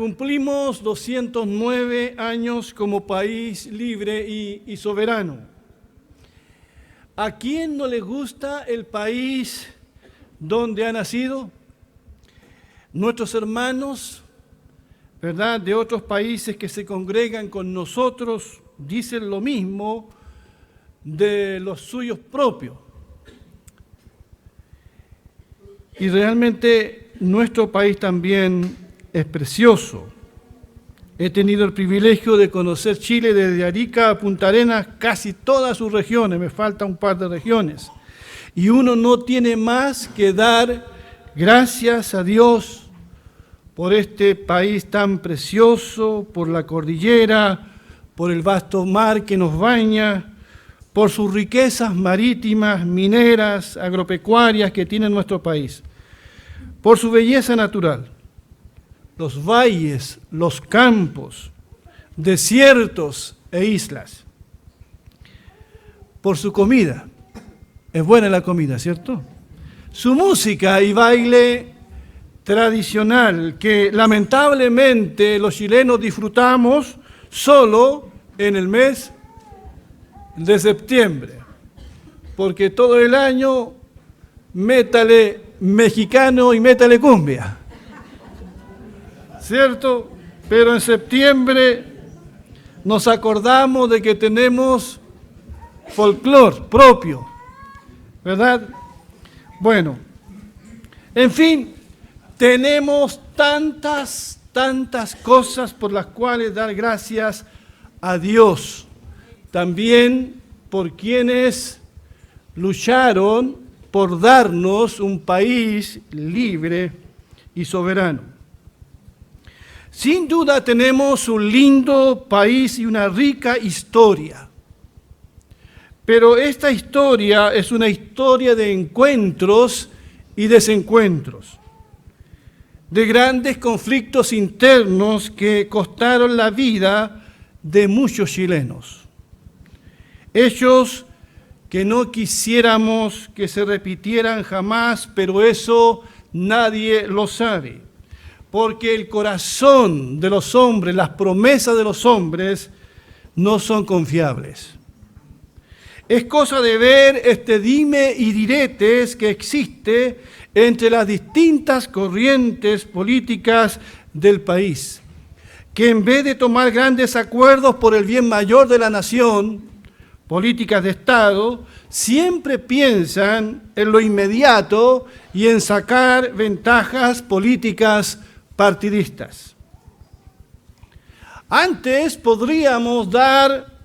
Cumplimos 209 años como país libre y soberano. ¿A quién no le gusta el país donde ha nacido? Nuestros hermanos, ¿verdad?, de otros países que se congregan con nosotros dicen lo mismo de los suyos propios. Y realmente nuestro país también es precioso. He tenido el privilegio de conocer Chile desde Arica a Punta Arenas, casi todas sus regiones, me faltan un par de regiones. Y uno no tiene más que dar gracias a Dios por este país tan precioso, por la cordillera, por el vasto mar que nos baña, por sus riquezas marítimas, mineras, agropecuarias que tiene nuestro país, por su belleza natural. Los valles, los campos, desiertos e islas. Por su comida. Es buena la comida, ¿cierto? Su música y baile tradicional, que lamentablemente los chilenos disfrutamos solo en el mes de septiembre, porque todo el año métale mexicano y métale cumbia. ¿Cierto? Pero en septiembre nos acordamos de que tenemos folclore propio, ¿verdad? Bueno, en fin, tenemos tantas cosas por las cuales dar gracias a Dios, también por quienes lucharon por darnos un país libre y soberano. Sin duda tenemos un lindo país y una rica historia, pero esta historia es una historia de encuentros y desencuentros, de grandes conflictos internos que costaron la vida de muchos chilenos. Hechos que no quisiéramos que se repitieran jamás, pero eso nadie lo sabe. Porque el corazón de los hombres, las promesas de los hombres, no son confiables. Es cosa de ver este dime y diretes que existe entre las distintas corrientes políticas del país, que en vez de tomar grandes acuerdos por el bien mayor de la nación, políticas de Estado, siempre piensan en lo inmediato y en sacar ventajas políticas partidistas. Antes podríamos dar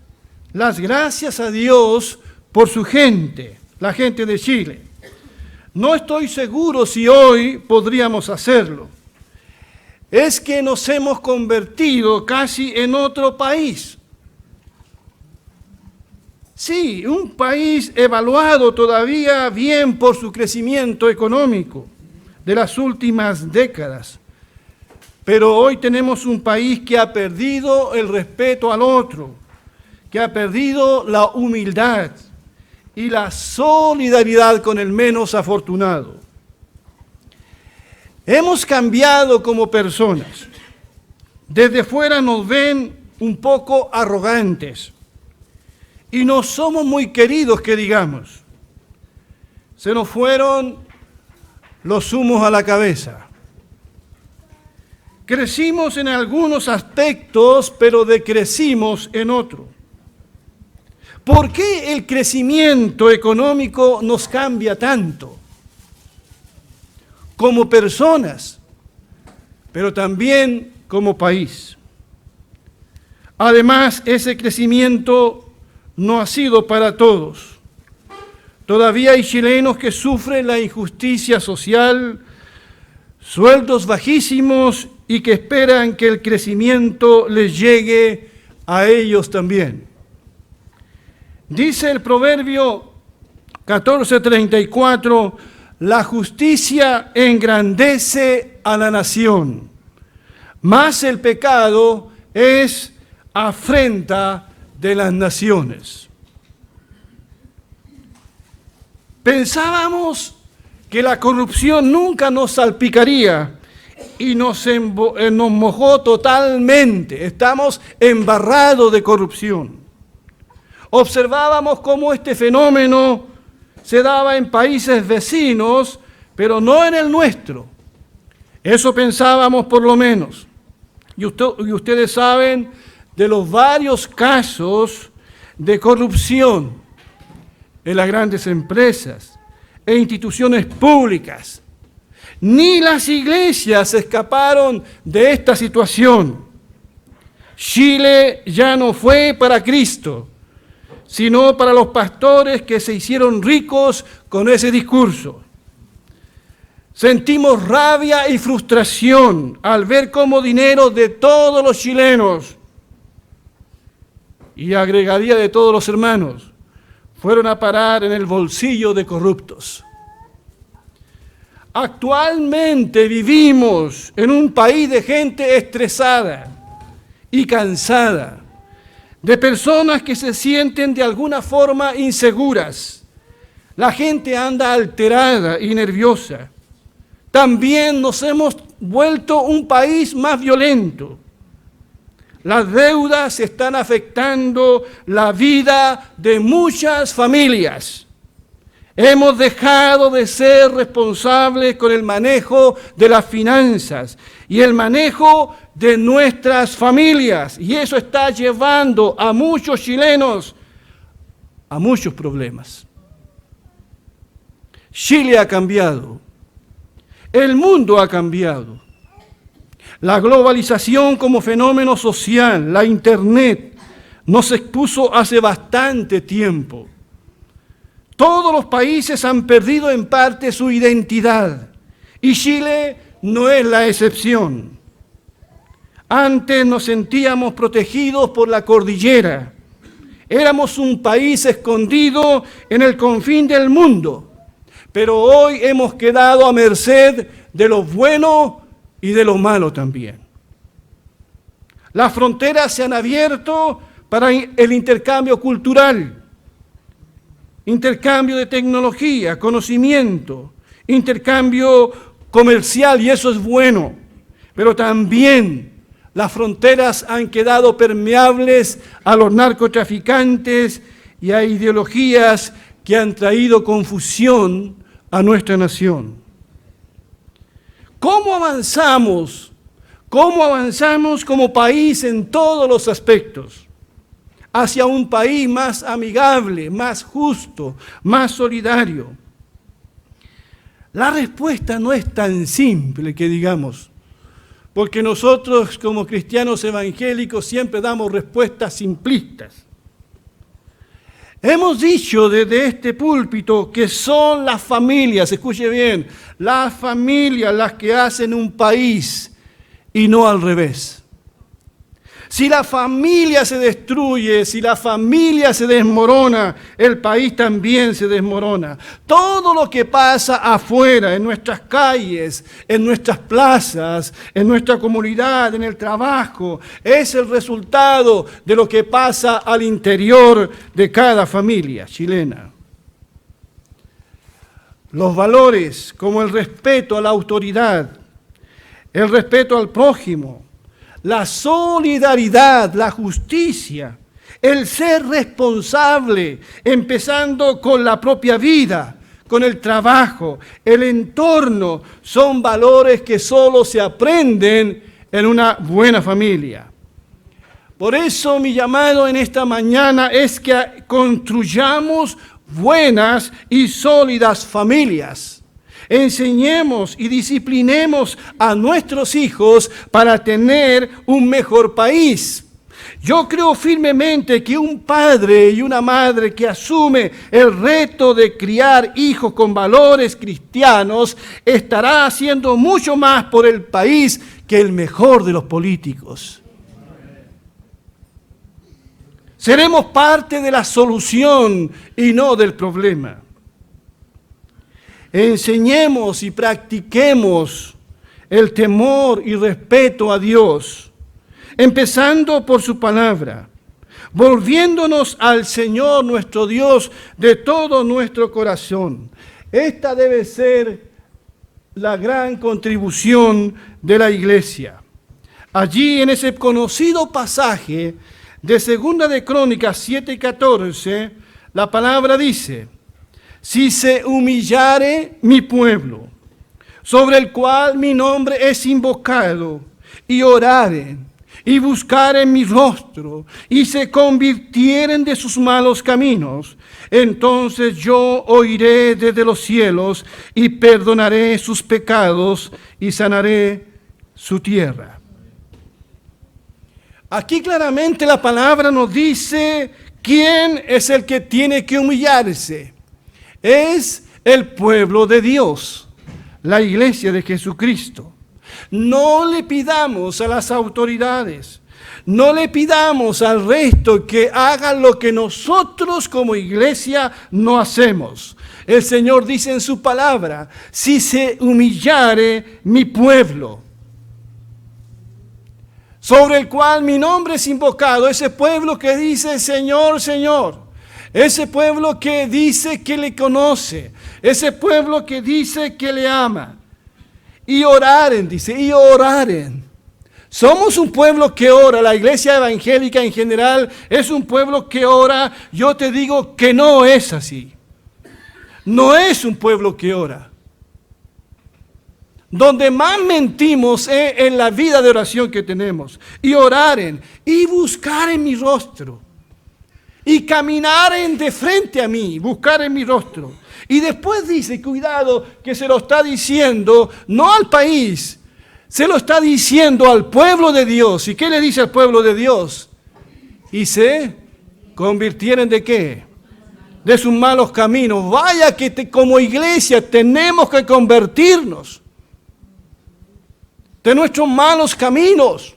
las gracias a Dios por su gente, la gente de Chile. No estoy seguro si hoy podríamos hacerlo. Es que nos hemos convertido casi en otro país. Sí, un país evaluado todavía bien por su crecimiento económico de las últimas décadas. Pero hoy tenemos un país que ha perdido el respeto al otro, que ha perdido la humildad y la solidaridad con el menos afortunado. Hemos cambiado como personas. Desde fuera nos ven un poco arrogantes y no somos muy queridos, que digamos. Se nos fueron los humos a la cabeza. Crecimos en algunos aspectos, pero decrecimos en otros. ¿Por qué el crecimiento económico nos cambia tanto? Como personas, pero también como país. Además, ese crecimiento no ha sido para todos. Todavía hay chilenos que sufren la injusticia social, sueldos bajísimos y que esperan que el crecimiento les llegue a ellos también. Dice el Proverbio 14:34, la justicia engrandece a la nación, mas el pecado es afrenta de las naciones. Pensábamos que la corrupción nunca nos salpicaría y nos mojó totalmente. Estamos embarrados de corrupción. Observábamos cómo este fenómeno se daba en países vecinos, pero no en el nuestro. Eso pensábamos por lo menos. Y ustedes saben de los varios casos de corrupción en las grandes empresas e instituciones públicas. Ni las iglesias escaparon de esta situación. Chile ya no fue para Cristo, sino para los pastores que se hicieron ricos con ese discurso. Sentimos rabia y frustración al ver cómo dinero de todos los chilenos, y agregaría de todos los hermanos, fueron a parar en el bolsillo de corruptos. Actualmente vivimos en un país de gente estresada y cansada, de personas que se sienten de alguna forma inseguras. La gente anda alterada y nerviosa. También nos hemos vuelto un país más violento. Las deudas están afectando la vida de muchas familias. Hemos dejado de ser responsables con el manejo de las finanzas y el manejo de nuestras familias. Y eso está llevando a muchos chilenos a muchos problemas. Chile ha cambiado. El mundo ha cambiado. La globalización como fenómeno social, la Internet, nos expuso hace bastante tiempo. Todos los países han perdido en parte su identidad y Chile no es la excepción. Antes nos sentíamos protegidos por la cordillera. Éramos un país escondido en el confín del mundo, pero hoy hemos quedado a merced de lo bueno y de lo malo también. Las fronteras se han abierto para el intercambio cultural, intercambio de tecnología, conocimiento, intercambio comercial, y eso es bueno. Pero también las fronteras han quedado permeables a los narcotraficantes y a ideologías que han traído confusión a nuestra nación. ¿Cómo avanzamos? ¿Cómo avanzamos como país en todos los aspectos? Hacia un país más amigable, más justo, más solidario. La respuesta no es tan simple que digamos, porque nosotros como cristianos evangélicos siempre damos respuestas simplistas. Hemos dicho desde este púlpito que son las familias, escuche bien, las familias las que hacen un país y no al revés. Si la familia se destruye, si la familia se desmorona, el país también se desmorona. Todo lo que pasa afuera, en nuestras calles, en nuestras plazas, en nuestra comunidad, en el trabajo, es el resultado de lo que pasa al interior de cada familia chilena. Los valores como el respeto a la autoridad, el respeto al prójimo, la solidaridad, la justicia, el ser responsable, empezando con la propia vida, con el trabajo, el entorno, son valores que solo se aprenden en una buena familia. Por eso mi llamado en esta mañana es que construyamos buenas y sólidas familias. Enseñemos y disciplinemos a nuestros hijos para tener un mejor país. Yo creo firmemente que un padre y una madre que asume el reto de criar hijos con valores cristianos estará haciendo mucho más por el país que el mejor de los políticos. Seremos parte de la solución y no del problema. Enseñemos y practiquemos el temor y respeto a Dios, empezando por su palabra, volviéndonos al Señor nuestro Dios de todo nuestro corazón. Esta debe ser la gran contribución de la iglesia. Allí en ese conocido pasaje de Segunda de Crónicas 7:14, la palabra dice: si se humillare mi pueblo, sobre el cual mi nombre es invocado, y oraren, y buscaren mi rostro, y se convirtieren de sus malos caminos, entonces yo oiré desde los cielos, y perdonaré sus pecados, y sanaré su tierra. Aquí claramente la palabra nos dice quién es el que tiene que humillarse. Es el pueblo de Dios, la iglesia de Jesucristo. No le pidamos a las autoridades, no le pidamos al resto que hagan lo que nosotros como iglesia no hacemos. El Señor dice en su palabra: si se humillare mi pueblo, sobre el cual mi nombre es invocado, ese pueblo que dice Señor, Señor, ese pueblo que dice que le conoce, ese pueblo que dice que le ama. Y oraren, dice, y oraren. Somos un pueblo que ora, la iglesia evangélica en general es un pueblo que ora. Yo te digo que no es así. No es un pueblo que ora. Donde más mentimos es en la vida de oración que tenemos. Y oraren, y buscaren mi rostro. Y caminaren de frente a mí, buscaren mi rostro. Y después dice, cuidado, que se lo está diciendo no al país, se lo está diciendo al pueblo de Dios. ¿Y qué le dice al pueblo de Dios? Y se convirtieron ¿de qué? De sus malos caminos. Vaya que como iglesia tenemos que convertirnos de nuestros malos caminos,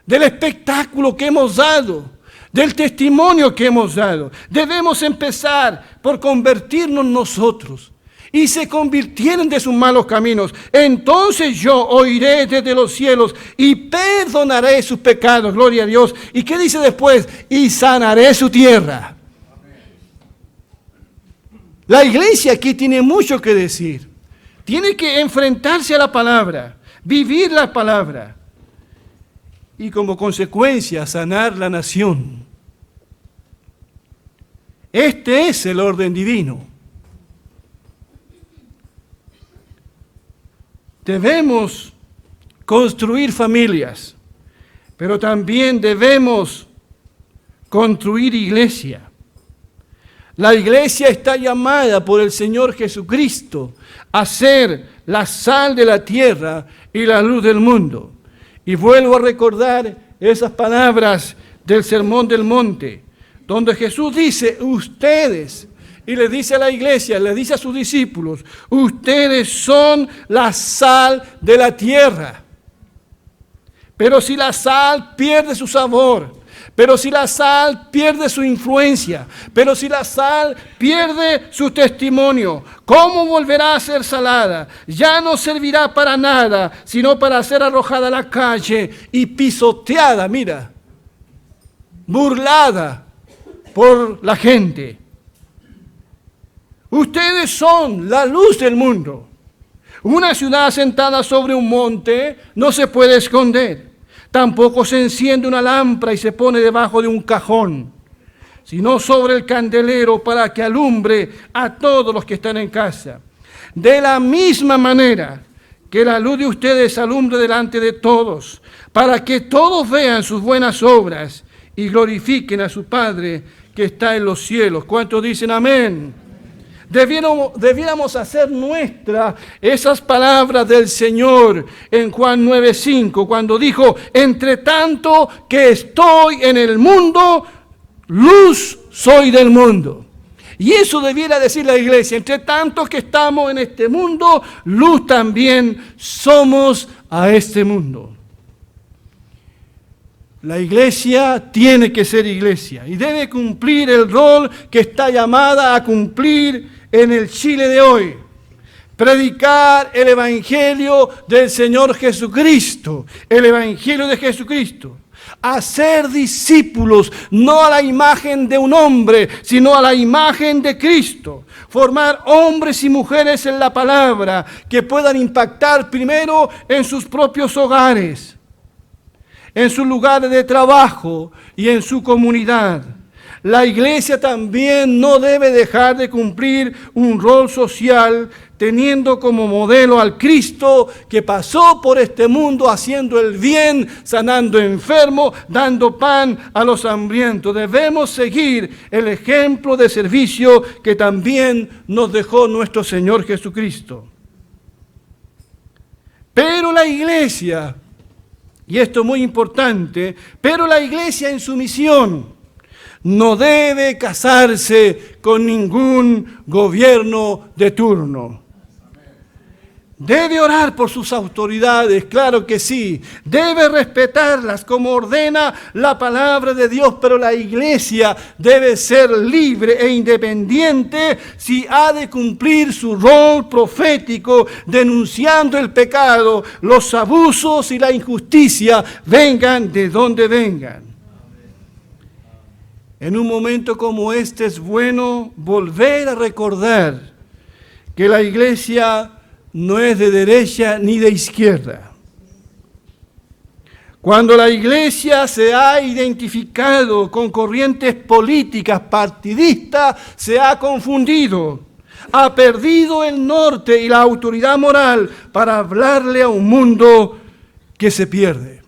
del espectáculo que hemos dado, del testimonio que hemos dado. Debemos empezar por convertirnos nosotros. Y se convirtieron de sus malos caminos. Entonces yo oiré desde los cielos y perdonaré sus pecados. Gloria a Dios. ¿Y qué dice después? Y sanaré su tierra. La iglesia aquí tiene mucho que decir. Tiene que enfrentarse a la palabra, vivir la palabra. Y como consecuencia sanar la nación. Este es el orden divino. Debemos construir familias, pero también debemos construir iglesia. La iglesia está llamada por el Señor Jesucristo a ser la sal de la tierra y la luz del mundo. Y vuelvo a recordar esas palabras del Sermón del Monte, donde Jesús dice, ustedes, y le dice a la iglesia, le dice a sus discípulos, ustedes son la sal de la tierra. Pero si la sal pierde su sabor, pero si la sal pierde su influencia, pero si la sal pierde su testimonio, ¿cómo volverá a ser salada? Ya no servirá para nada, sino para ser arrojada a la calle y pisoteada, mira, burlada por la gente. Ustedes son la luz del mundo. Una ciudad asentada sobre un monte no se puede esconder. Tampoco se enciende una lámpara y se pone debajo de un cajón, sino sobre el candelero para que alumbre a todos los que están en casa. De la misma manera que la luz de ustedes alumbre delante de todos, para que todos vean sus buenas obras y glorifiquen a su Padre que está en los cielos. ¿Cuántos dicen amén? Debiéramos hacer nuestra esas palabras del Señor en Juan 9:5, cuando dijo, entre tanto que estoy en el mundo, luz soy del mundo. Y eso debiera decir la iglesia, entre tanto que estamos en este mundo, luz también somos a este mundo. La iglesia tiene que ser iglesia y debe cumplir el rol que está llamada a cumplir en el Chile de hoy. Predicar el Evangelio del Señor Jesucristo, el Evangelio de Jesucristo. Hacer discípulos, no a la imagen de un hombre, sino a la imagen de Cristo. Formar hombres y mujeres en la palabra que puedan impactar primero en sus propios hogares, en sus lugares de trabajo y en su comunidad. La iglesia también no debe dejar de cumplir un rol social teniendo como modelo al Cristo que pasó por este mundo haciendo el bien, sanando enfermos, dando pan a los hambrientos. Debemos seguir el ejemplo de servicio que también nos dejó nuestro Señor Jesucristo. Pero la iglesia, y esto es muy importante, pero la iglesia en su misión no debe casarse con ningún gobierno de turno. Debe orar por sus autoridades, claro que sí. Debe respetarlas como ordena la palabra de Dios, pero la iglesia debe ser libre e independiente si ha de cumplir su rol profético, denunciando el pecado, los abusos y la injusticia, vengan de donde vengan. En un momento como este es bueno volver a recordar que la iglesia no es de derecha ni de izquierda. Cuando la iglesia se ha identificado con corrientes políticas partidistas, se ha confundido, ha perdido el norte y la autoridad moral para hablarle a un mundo que se pierde.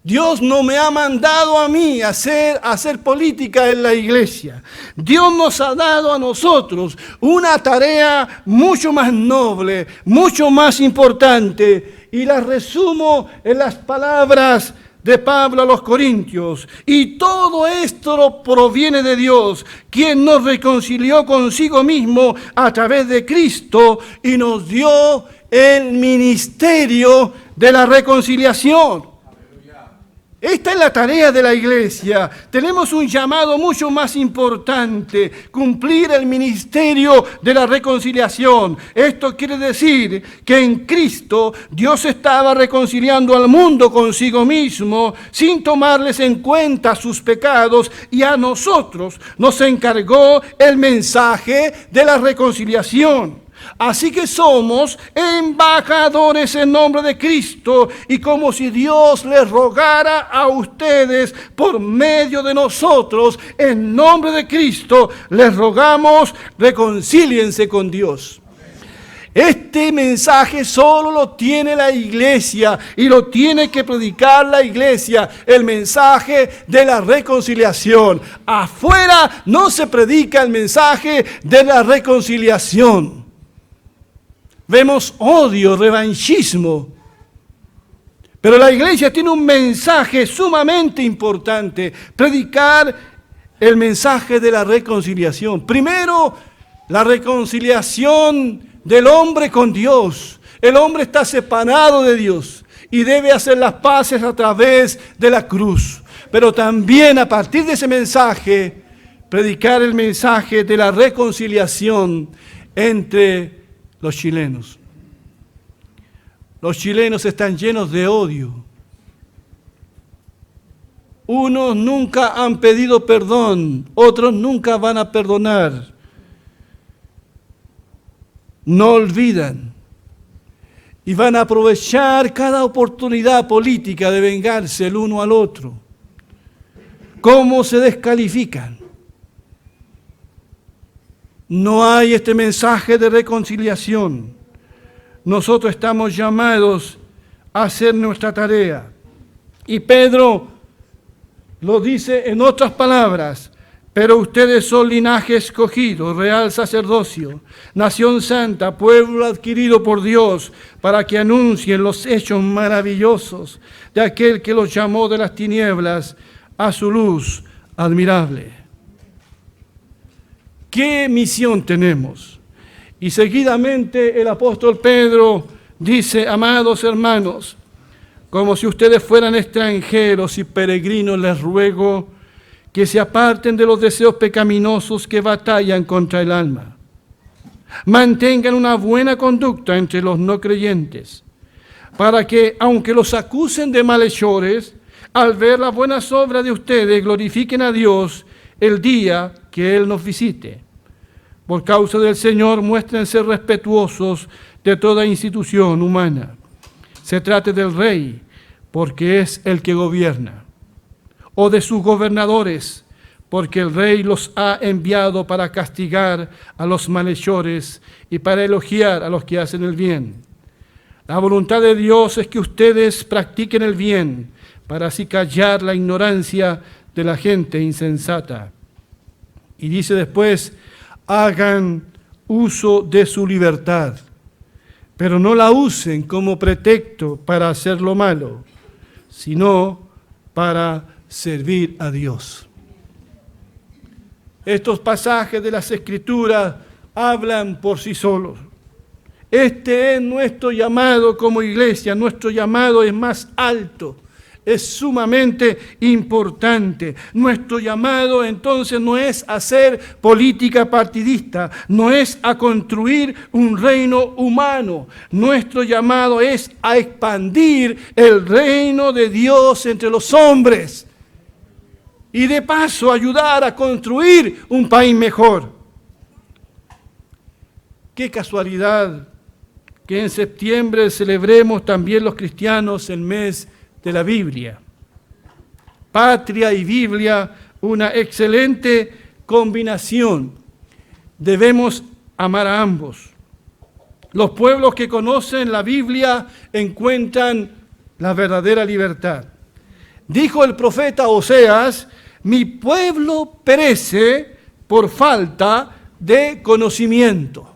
Dios no me ha mandado a mí a hacer política en la iglesia. Dios nos ha dado a nosotros una tarea mucho más noble, mucho más importante. Y la resumo en las palabras de Pablo a los Corintios. Y todo esto proviene de Dios, quien nos reconcilió consigo mismo a través de Cristo y nos dio el ministerio de la reconciliación. Esta es la tarea de la iglesia. Tenemos un llamado mucho más importante, cumplir el ministerio de la reconciliación. Esto quiere decir que en Cristo Dios estaba reconciliando al mundo consigo mismo sin tomarles en cuenta sus pecados, y a nosotros nos encargó el mensaje de la reconciliación. Así que somos embajadores en nombre de Cristo, y como si Dios les rogara a ustedes por medio de nosotros, en nombre de Cristo, les rogamos, reconcíliense con Dios. Este mensaje solo lo tiene la iglesia y lo tiene que predicar la iglesia, el mensaje de la reconciliación. Afuera no se predica el mensaje de la reconciliación. Vemos odio, revanchismo. Pero la iglesia tiene un mensaje sumamente importante: predicar el mensaje de la reconciliación. Primero, la reconciliación del hombre con Dios. El hombre está separado de Dios y debe hacer las paces a través de la cruz. Pero también a partir de ese mensaje, predicar el mensaje de la reconciliación entre los chilenos. Los chilenos están llenos de odio. Unos nunca han pedido perdón, otros nunca van a perdonar. No olvidan y van a aprovechar cada oportunidad política de vengarse el uno al otro. ¿Cómo se descalifican? No hay este mensaje de reconciliación. Nosotros estamos llamados a hacer nuestra tarea. Y Pedro lo dice en otras palabras: pero ustedes son linaje escogido, real sacerdocio, nación santa, pueblo adquirido por Dios, para que anuncien los hechos maravillosos de aquel que los llamó de las tinieblas a su luz admirable. ¿Qué misión tenemos? Y seguidamente el apóstol Pedro dice: amados hermanos, como si ustedes fueran extranjeros y peregrinos, les ruego que se aparten de los deseos pecaminosos que batallan contra el alma. Mantengan una buena conducta entre los no creyentes, para que, aunque los acusen de malhechores, al ver las buenas obras de ustedes, glorifiquen a Dios el día que Él nos visite. Por causa del Señor, muéstrense respetuosos de toda institución humana. Se trate del rey, porque es el que gobierna, o de sus gobernadores, porque el rey los ha enviado para castigar a los malhechores y para elogiar a los que hacen el bien. La voluntad de Dios es que ustedes practiquen el bien, para así callar la ignorancia de la gente insensata. Y dice después, hagan uso de su libertad, pero no la usen como pretexto para hacer lo malo, sino para servir a Dios. Estos pasajes de las Escrituras hablan por sí solos. Este es nuestro llamado como iglesia, nuestro llamado es más alto, es sumamente importante. Nuestro llamado entonces no es hacer política partidista, no es a construir un reino humano. Nuestro llamado es a expandir el reino de Dios entre los hombres y de paso ayudar a construir un país mejor. Qué casualidad que en septiembre celebremos también los cristianos el mes de la Biblia. Patria y Biblia, una excelente combinación. Debemos amar a ambos. Los pueblos que conocen la Biblia encuentran la verdadera libertad. Dijo el profeta Oseas, mi pueblo perece por falta de conocimiento.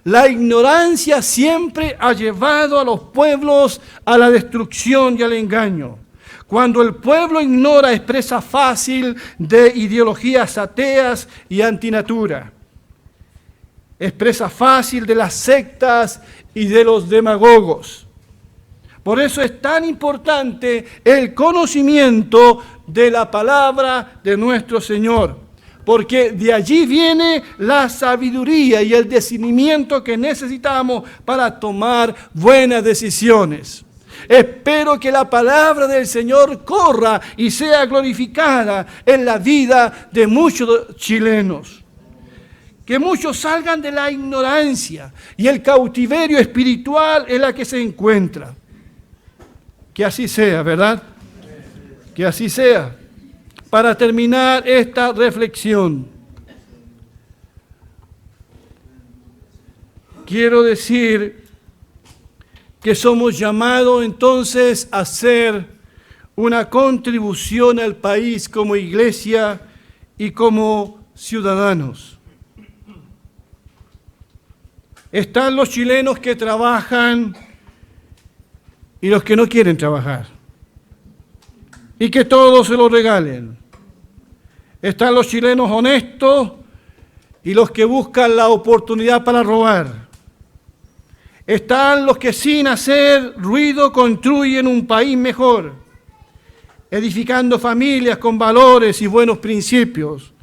La ignorancia siempre ha llevado a los pueblos a la destrucción y al engaño. Cuando el pueblo ignora, es presa fácil de ideologías ateas y antinatura. Es presa fácil de las sectas y de los demagogos. Por eso es tan importante el conocimiento de la palabra de nuestro Señor. Porque de allí viene la sabiduría y el discernimiento que necesitamos para tomar buenas decisiones. Espero que la palabra del Señor corra y sea glorificada en la vida de muchos chilenos. Que muchos salgan de la ignorancia y el cautiverio espiritual en la que se encuentra. Que así sea, ¿verdad? Que así sea. Para terminar esta reflexión, quiero decir que somos llamados entonces a hacer una contribución al país como iglesia y como ciudadanos. Están los chilenos que trabajan y los que no quieren trabajar, y que todos se lo regalen. Están los chilenos honestos y los que buscan la oportunidad para robar. Están los que sin hacer ruido construyen un país mejor, edificando familias con valores y buenos principios.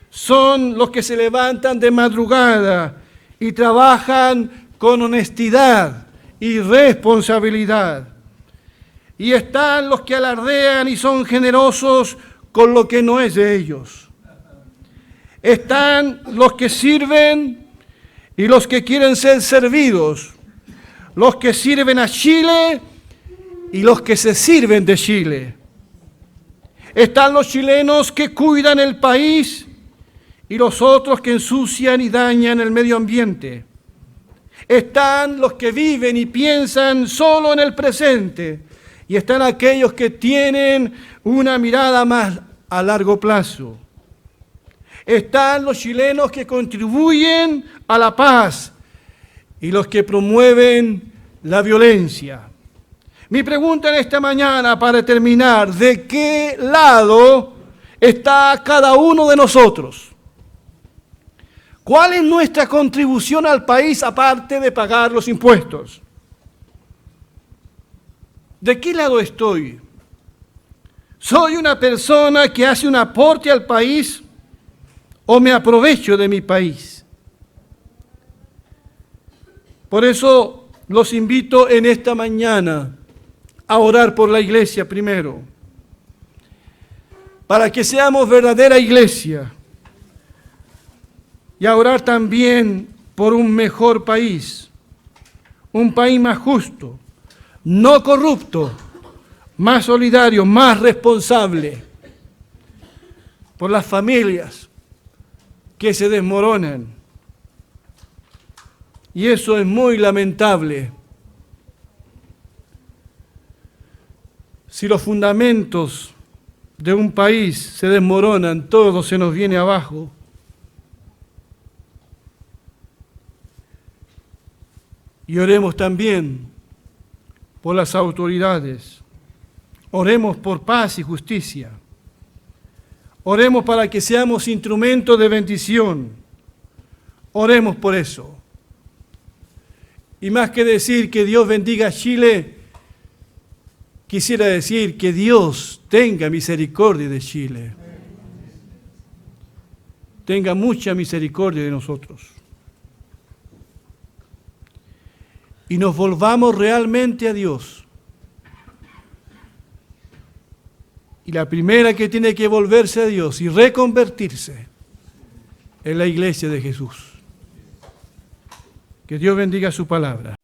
Son los que se levantan de madrugada y trabajan con honestidad y responsabilidad. Y están los que alardean y son generosos con lo que no es de ellos. Están los que sirven y los que quieren ser servidos, los que sirven a Chile y los que se sirven de Chile. Están los chilenos que cuidan el país y los otros que ensucian y dañan el medio ambiente. Están los que viven y piensan solo en el presente y están aquellos que tienen una mirada más a largo plazo. Están los chilenos que contribuyen a la paz y los que promueven la violencia. Mi pregunta en esta mañana para terminar, ¿de qué lado está cada uno de nosotros? ¿Cuál es nuestra contribución al país aparte de pagar los impuestos? ¿De qué lado estoy? ¿Soy una persona que hace un aporte al país o me aprovecho de mi país? Por eso los invito en esta mañana a orar por la iglesia primero, para que seamos verdadera iglesia, y a orar también por un mejor país, un país más justo, no corrupto, más solidario, más responsable, por las familias que se desmoronan. Y eso es muy lamentable. Si los fundamentos de un país se desmoronan, todo se nos viene abajo. Y oremos también por las autoridades. Oremos por paz y justicia. Oremos para que seamos instrumentos de bendición. Oremos por eso. Y más que decir que Dios bendiga a Chile, quisiera decir que Dios tenga misericordia de Chile. Tenga mucha misericordia de nosotros. Y nos volvamos realmente a Dios. Y la primera que tiene que volverse a Dios y reconvertirse es la iglesia de Jesús. Que Dios bendiga su palabra.